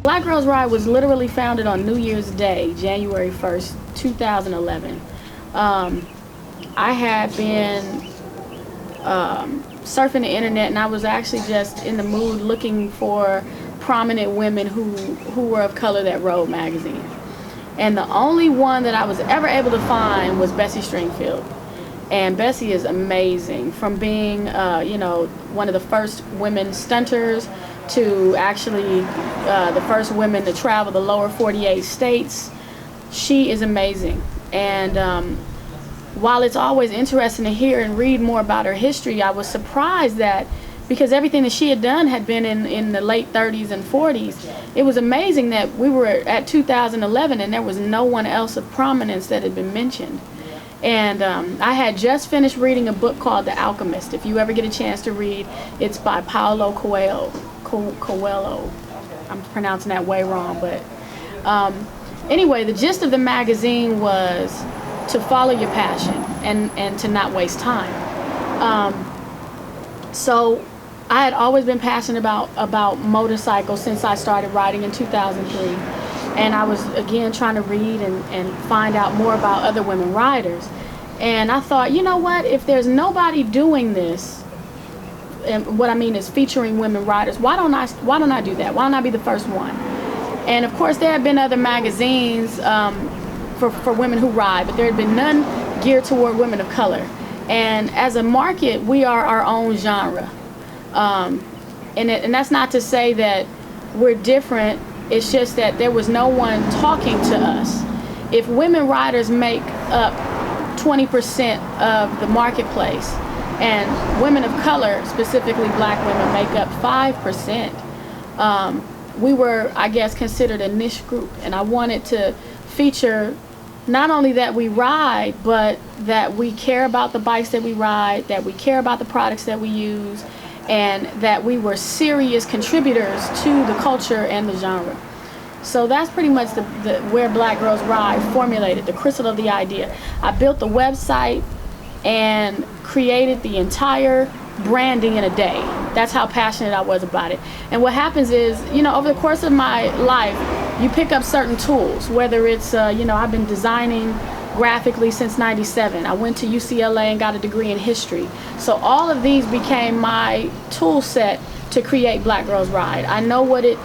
Black Girls Ride was literally founded on New Year's Day, January 1st, 2011. I had been surfing the internet, and I was actually just in the mood looking for prominent women who were of color that rode magazine. And the only one that I was ever able to find was Bessie Stringfield. And Bessie is amazing, from being, one of the first women stunters to actually the first women to travel the lower 48 states. She is amazing. And while it's always interesting to hear and read more about her history, I was surprised that, because everything that she had done had been in the late 30s and 40s, it was amazing that we were at 2011 and there was no one else of prominence that had been mentioned. And I had just finished reading a book called The Alchemist. If you ever get a chance to read, it's by Paulo Coelho. I'm pronouncing that way wrong, but anyway, the gist of the magazine was to follow your passion and to not waste time. So I had always been passionate about motorcycles since I started riding in 2003. And I was, again, trying to read and find out more about other women riders. And I thought, you know what, if there's nobody doing this, and what I mean is featuring women riders, why don't I do that? Why don't I be the first one? And of course there had been other magazines for women who ride, but there had been none geared toward women of color. And as a market, we are our own genre. And that's not to say that we're different. It's just that there was no one talking to us. If women riders make up 20% of the marketplace, and women of color, specifically black women, make up 5%, we were, I guess, considered a niche group. And I wanted to feature not only that we ride, but that we care about the bikes that we ride, that we care about the products that we use, and that we were serious contributors to the culture and the genre. So that's pretty much where Black Girls Ride formulated, the crystal of the idea. I built the website and created the entire branding in a day. That's how passionate I was about it. And what happens is, over the course of my life, you pick up certain tools, whether it's, I've been designing graphically since '97. I went to UCLA and got a degree in history. So all of these became my tool set to create Black Girls Ride. I know what it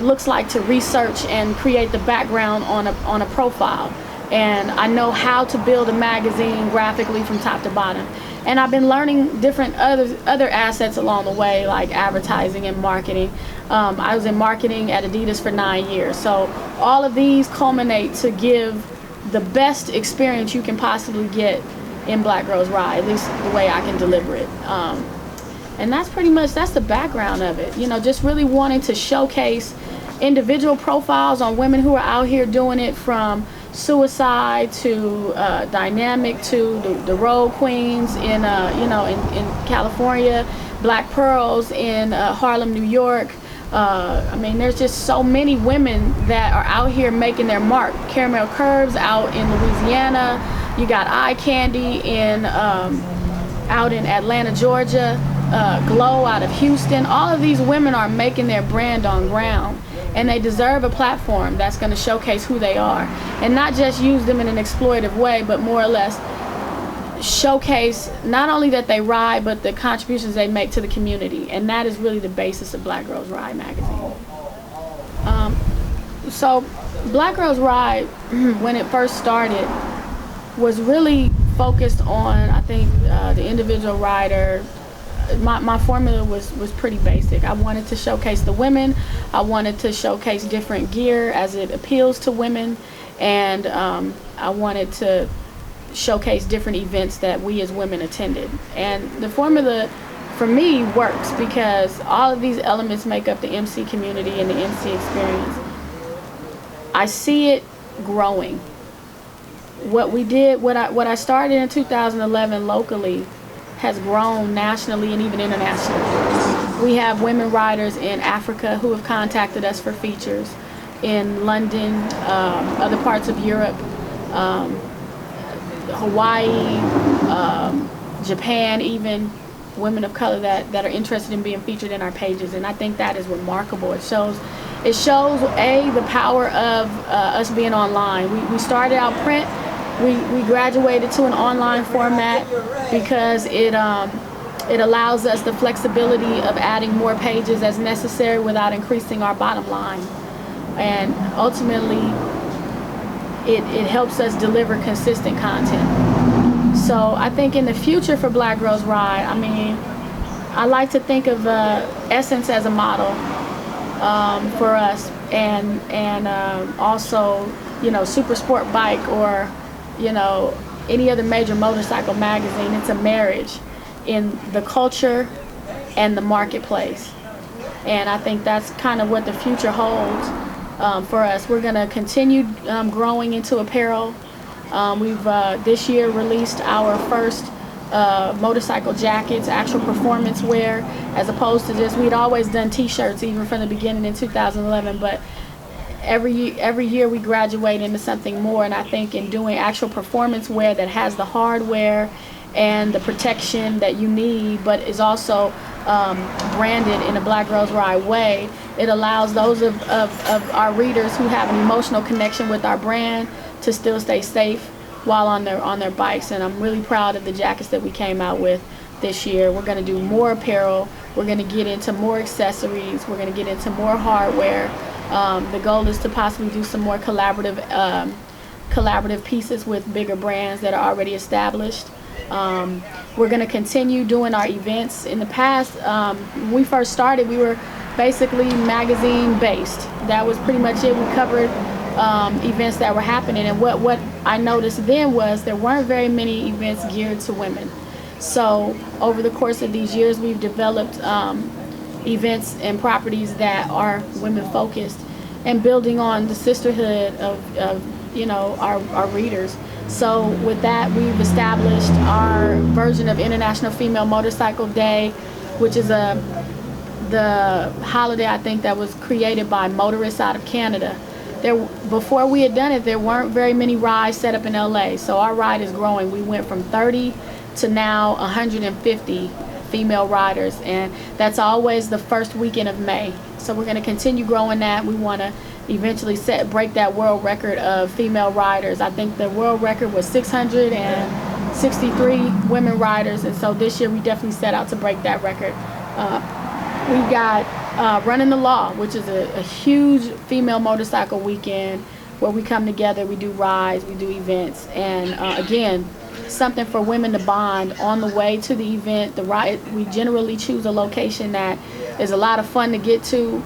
looks like to research and create the background on a profile. And I know how to build a magazine graphically from top to bottom. And I've been learning different other assets along the way, like advertising and marketing. I was in marketing at Adidas for 9 years. So all of these culminate to give the best experience you can possibly get in Black Girls Ride, at least the way I can deliver it. And that's the background of it. Just really wanting to showcase individual profiles on women who are out here doing it, from Suicide to Dynamic to the road queens in California, Black Pearls in Harlem, New York. There's just so many women that are out here making their mark. Caramel Curves out in Louisiana. You got Eye Candy out in Atlanta, Georgia. Glow out of Houston. All of these women are making their brand on ground, and they deserve a platform that's going to showcase who they are, and not just use them in an exploitative way, but more or less showcase not only that they ride, but the contributions they make to the community. And that is really the basis of Black Girls Ride magazine. So Black Girls Ride, when it first started, was really focused on, I think, the individual rider. My formula was pretty basic. I wanted to showcase the women. I wanted to showcase different gear as it appeals to women. And I wanted to showcase different events that we as women attended. And the formula for me works because all of these elements make up the MC community and the MC experience. I see it growing. What I started in 2011 locally has grown nationally and even internationally. We have women riders in Africa who have contacted us for features, in London, other parts of Europe, Hawaii, Japan even. women of color that are interested in being featured in our pages, and I think that is remarkable. It shows the power of us being online. We started out print. We graduated to an online format because it allows us the flexibility of adding more pages as necessary without increasing our bottom line, and ultimately it helps us deliver consistent content. So I think in the future for Black Girls Ride, I mean, I like to think of Essence as a model for us, and also, you know, Super Sport Bike, or, you know, any other major motorcycle magazine. It's a marriage in the culture and the marketplace, and I think that's kind of what the future holds for us. We're going to continue growing into apparel. We've this year released our first motorcycle jackets, actual performance wear, as opposed to just, we'd always done t-shirts even from the beginning in 2011, but every year we graduate into something more, and I think in doing actual performance wear that has the hardware and the protection that you need, but is also branded in a Black Girls Ride way, it allows those of our readers who have an emotional connection with our brand to still stay safe while on their bikes. And I'm really proud of the jackets that we came out with this year. We're going to do more apparel. We're going to get into more accessories. We're going to get into more hardware. The goal is to possibly do some more collaborative pieces with bigger brands that are already established. We're going to continue doing our events. In the past, when we first started, we were basically magazine based. That was pretty much it. We covered events that were happening, and what I noticed then was there weren't very many events geared to women. So over the course of these years, we've developed events and properties that are women focused, and building on the sisterhood of you know, our readers. So with that, we've established our version of International Female Motorcycle Day, which is the holiday, I think, that was created by motorists out of Canada. Before we had done it, there weren't very many rides set up in LA, so our ride is growing. We went from 30 to now 150 female riders, and that's always the first weekend of May. So we're going to continue growing that. We want to eventually break that world record of female riders. I think the world record was 663 women riders, and so this year we definitely set out to break that record. We've got Running the Law, which is a huge female motorcycle weekend where we come together, we do rides, we do events, and again, something for women to bond on the way to the event. The ride, we generally choose a location that is a lot of fun to get to,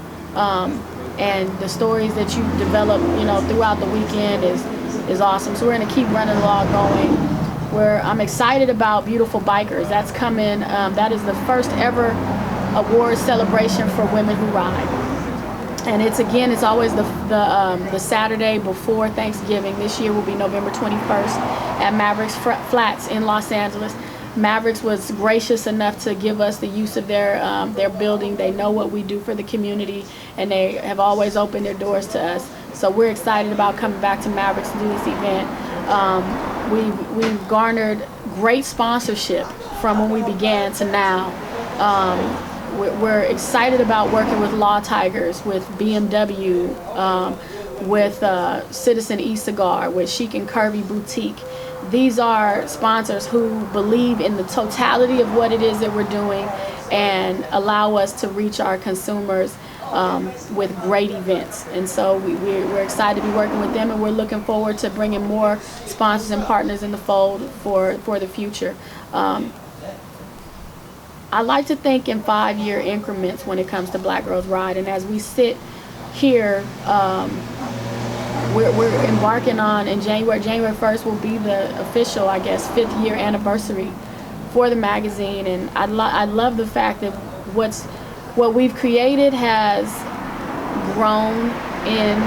and the stories that you develop, you know, throughout the weekend is awesome. So we're going to keep Running the Law going. I'm excited about Beautiful Bikers. That's coming. That is the first ever award celebration for women who ride, and it's always the Saturday before Thanksgiving. This year will be November 21st at Mavericks Flats in Los Angeles. Mavericks was gracious enough to give us the use of their building. They know what we do for the community, and they have always opened their doors to us. So we're excited about coming back to Mavericks to do this event. We've garnered great sponsorship from when we began to now. We're excited about working with Law Tigers, with BMW, with Citizen E-Cigar, with Chic and Curvy Boutique. These are sponsors who believe in the totality of what it is that we're doing and allow us to reach our consumers with great events. And so we're excited to be working with them, and we're looking forward to bringing more sponsors and partners in the fold for the future. I like to think in 5-year increments when it comes to Black Girls Ride, and as we sit here, we're embarking on, in January 1st will be the official, I guess, 5th year anniversary for the magazine, and I love the fact that what we've created has grown in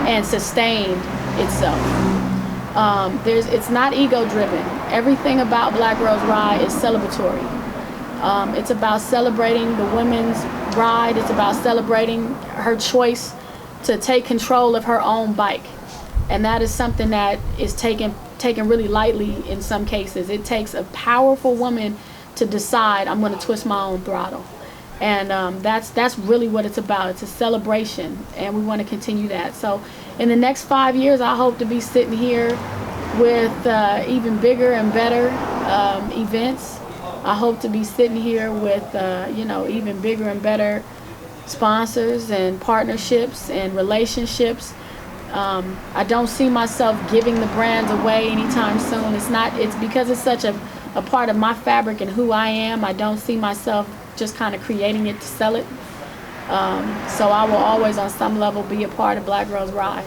and sustained itself. It's not ego-driven. Everything about Black Girls Ride is celebratory. It's about celebrating the women's ride. It's about celebrating her choice to take control of her own bike. And that is something that is taken really lightly in some cases. It takes a powerful woman to decide I'm going to twist my own throttle. And that's really what it's about. It's a celebration, and we want to continue that. So in the next 5 years, I hope to be sitting here with even bigger and better events. I hope to be sitting here with even bigger and better sponsors and partnerships and relationships. I don't see myself giving the brands away anytime soon. It's because it's such a part of my fabric and who I am. I don't see myself just kind of creating it to sell it. So I will always on some level be a part of Black Girls Ride.